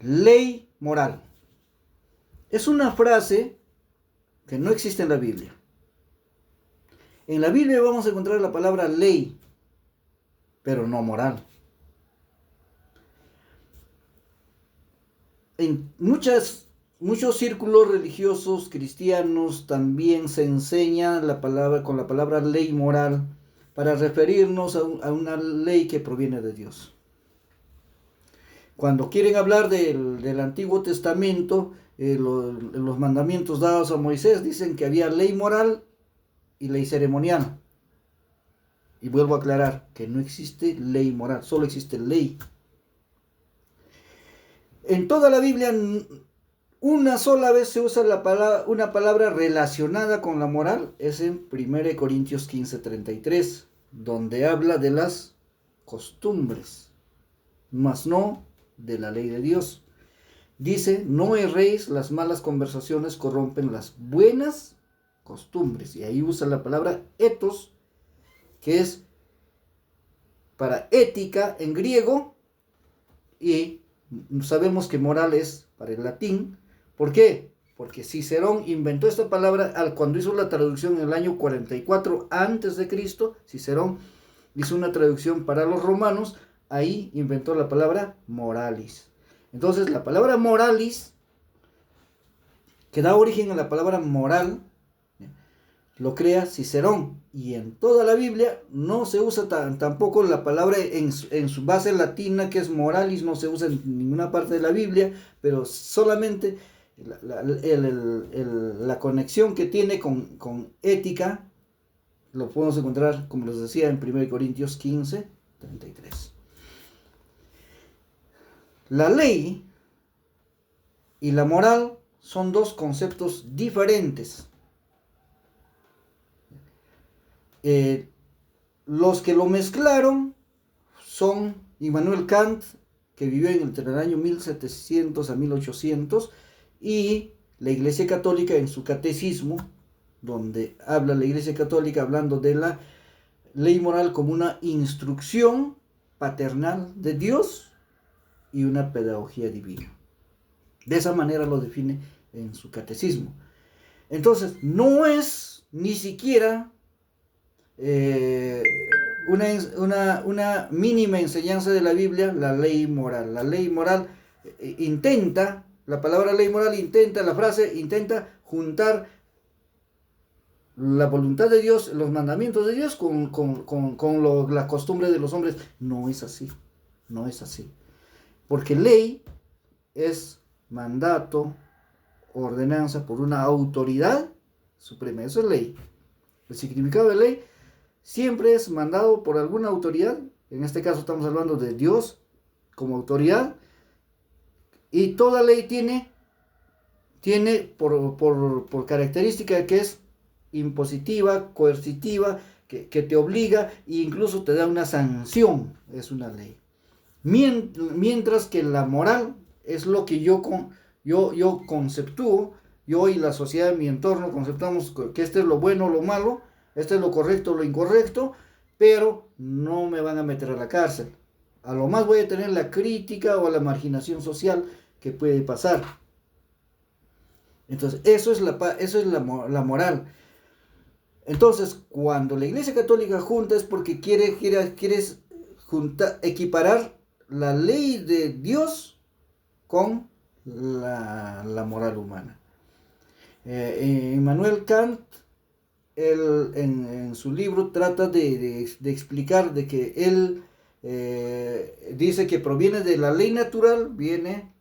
ley moral. Es una frase que no existe en la Biblia. En la Biblia vamos a encontrar la palabra ley, pero no moral. En muchos círculos religiosos cristianos también se enseña con la palabra ley moral para referirnos a una ley que proviene de Dios. Cuando quieren hablar del Antiguo Testamento, los mandamientos dados a Moisés dicen que había ley moral y ley ceremonial. Y vuelvo a aclarar que no existe ley moral, solo existe ley. En toda la Biblia, una sola vez se usa una palabra relacionada con la moral, es en 1 Corintios 15:33, donde habla de las costumbres, mas no de la ley de Dios. Dice, no erréis, las malas conversaciones corrompen las buenas costumbres. Y ahí usa la palabra ethos, que es para ética en griego, y sabemos que moral es para el latín. ¿Por qué? Porque Cicerón inventó esta palabra cuando hizo la traducción en el año 44 a.C. Cicerón hizo una traducción para los romanos, ahí inventó la palabra moralis. Entonces la palabra moralis, que da origen a la palabra moral, lo crea Cicerón, y en toda la Biblia no se usa tampoco la palabra en su base latina, que es moralis, no se usa en ninguna parte de la Biblia, pero solamente la conexión que tiene con ética lo podemos encontrar, como les decía, en 1 Corintios 15:33. La ley y la moral son dos conceptos diferentes. Los que lo mezclaron son Immanuel Kant, que vivió entre el año 1700 a 1800, y la Iglesia Católica en su catecismo, donde habla la Iglesia Católica hablando de la ley moral como una instrucción paternal de Dios y una pedagogía divina. De esa manera lo define en su catecismo. Entonces, no es ni siquiera una mínima enseñanza de la Biblia, la ley moral. La ley moral la palabra ley moral la frase intenta juntar la voluntad de Dios, los mandamientos de Dios con la costumbre de los hombres. No es así, no es así. Porque ley es mandato, ordenanza por una autoridad suprema. Eso es ley. El significado de ley siempre es mandado por alguna autoridad. En este caso estamos hablando de Dios como autoridad. Y toda ley tiene por característica que es impositiva, coercitiva, que te obliga e incluso te da una sanción. Es una ley. Mientras que la moral es lo que yo conceptúo, yo y la sociedad, mi entorno, conceptamos que este es lo bueno, lo malo, este es lo correcto, lo incorrecto, pero no me van a meter a la cárcel. A lo más voy a tener la crítica o la marginación social que puede pasar. Entonces, eso es la moral. Entonces, cuando la Iglesia Católica junta es porque quiere equiparar la ley de Dios con la moral humana. Immanuel Kant, en su libro trata de explicar de que él dice que proviene de la ley natural, viene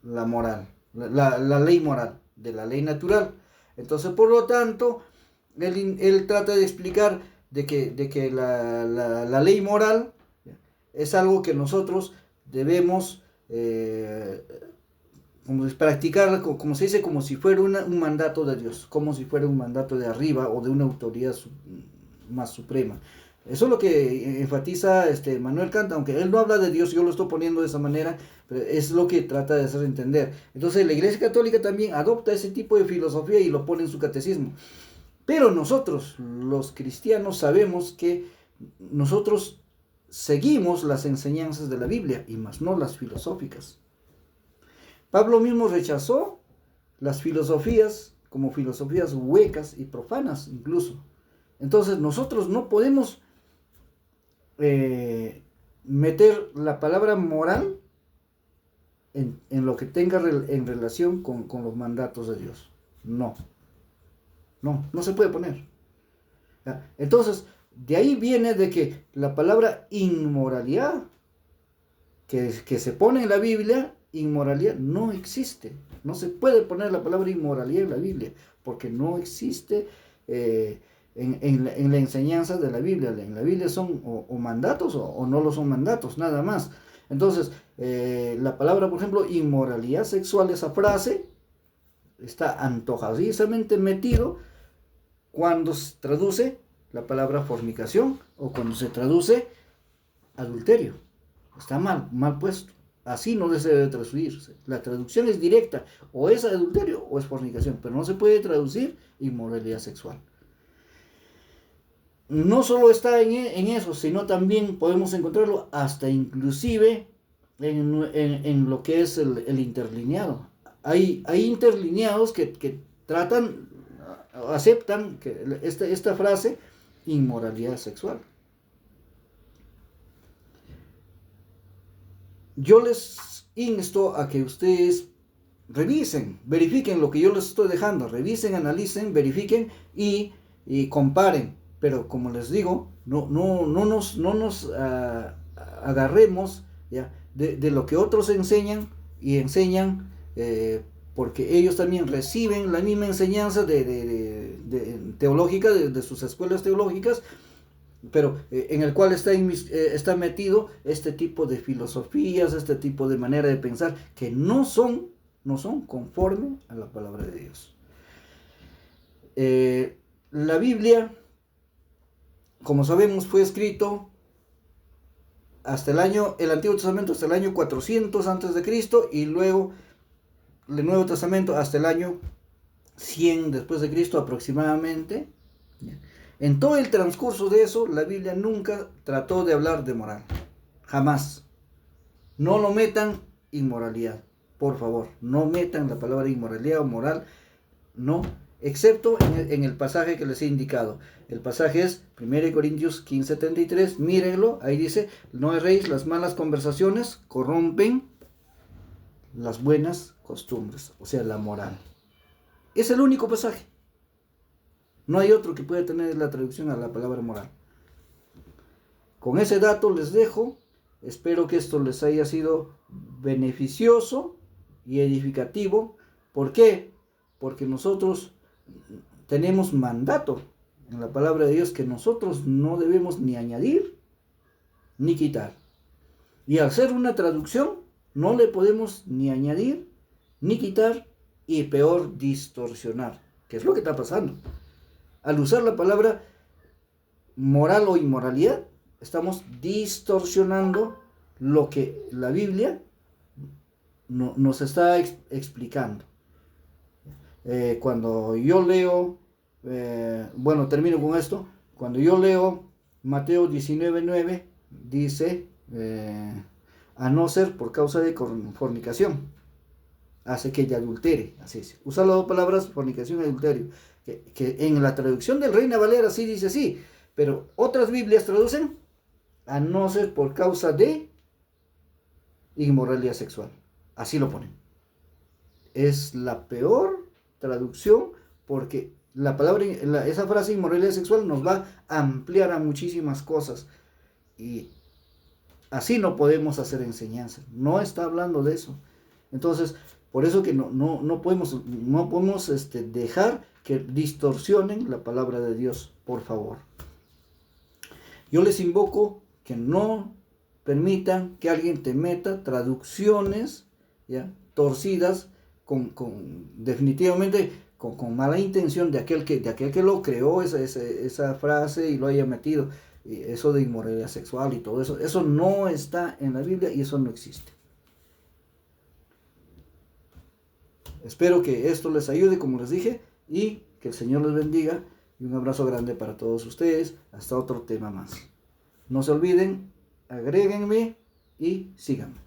la moral, la ley moral, de la ley natural. Entonces, por lo tanto, él trata de explicar de que la ley moral es algo que nosotros debemos practicarla, como se dice, como si fuera un mandato de Dios, como si fuera un mandato de arriba o de una autoridad más suprema. Eso es lo que enfatiza Immanuel Kant, aunque él no habla de Dios, yo lo estoy poniendo de esa manera, pero es lo que trata de hacer entender. Entonces la Iglesia Católica también adopta ese tipo de filosofía y lo pone en su catecismo. Pero nosotros, los cristianos, sabemos que nosotros seguimos las enseñanzas de la Biblia y más no las filosóficas. Pablo mismo rechazó las filosofías como filosofías huecas y profanas incluso. Entonces nosotros no podemos meter la palabra moral en lo que tenga en relación con los mandatos de Dios. No, no se puede poner. ¿Ya? Entonces, de ahí viene de que la palabra inmoralidad que se pone en la Biblia, inmoralidad no existe. No se puede poner la palabra inmoralidad en la Biblia, porque no existe en la enseñanza de la Biblia. En la Biblia son o mandatos o no lo son mandatos, nada más. Entonces, la palabra, por ejemplo, inmoralidad sexual, esa frase, está antojadizamente metido cuando se traduce la palabra fornicación o cuando se traduce adulterio. Está mal puesto. Así no se debe traducirse. La traducción es directa, o es adulterio o es fornicación, pero no se puede traducir inmoralidad sexual. No solo está en eso, sino también podemos encontrarlo hasta inclusive en lo que es el interlineado. Hay interlineados que tratan, aceptan que esta frase, inmoralidad sexual. Yo les insto a que ustedes revisen, verifiquen lo que yo les estoy dejando, revisen, analicen, verifiquen y comparen. Pero como les digo, no nos agarremos, ¿ya?, de lo que otros enseñan y enseñan, porque ellos también reciben la misma enseñanza teológica de sus escuelas teológicas, pero en el cual está metido este tipo de filosofías, este tipo de manera de pensar que no son conforme a la palabra de Dios. La Biblia, como sabemos, fue escrito hasta el Antiguo Testamento hasta el año 400 antes de Cristo, y luego el Nuevo Testamento hasta el año 100 después de Cristo aproximadamente. En todo el transcurso de eso, la Biblia nunca trató de hablar de moral. Jamás. No lo metan inmoralidad. Por favor, no metan la palabra inmoralidad o moral. No. Excepto en el pasaje que les he indicado. El pasaje es 1 Corintios 15:33. Mírenlo. Ahí dice: no erréis, las malas conversaciones corrompen las buenas costumbres. O sea, la moral. Es el único pasaje. No hay otro que pueda tener la traducción a la palabra moral. Con ese dato les dejo. Espero que esto les haya sido beneficioso y edificativo. ¿Por qué? Porque nosotros tenemos mandato en la palabra de Dios que nosotros no debemos ni añadir ni quitar. Y al ser una traducción, no le podemos ni añadir ni quitar, y peor, distorsionar, que es lo que está pasando. Al usar la palabra moral o inmoralidad, estamos distorsionando lo que la Biblia nos está explicando. Cuando yo leo, termino con esto. Cuando yo leo Mateo 19:9, dice, a no ser por causa de fornicación, hace que ella adultere. Así es. Usa las dos palabras, fornicación y adulterio. Que en la traducción del Reina Valera sí dice así, pero otras Biblias traducen a no ser por causa de inmoralidad sexual. Así lo ponen. Es la peor traducción, porque la palabra, esa frase inmoralidad sexual nos va a ampliar a muchísimas cosas, y así no podemos hacer enseñanza. No está hablando de eso. Entonces, por eso que no podemos dejar que distorsionen la palabra de Dios, por favor. Yo les invoco que no permitan que alguien te meta traducciones, ¿ya?, torcidas, definitivamente con mala intención de aquel que lo creó esa frase y lo haya metido. Y eso de inmoralidad sexual y todo eso, eso no está en la Biblia y eso no existe. Espero que esto les ayude, como les dije, y que el Señor les bendiga, y un abrazo grande para todos ustedes. Hasta otro tema más. No se olviden, agréguenme y síganme.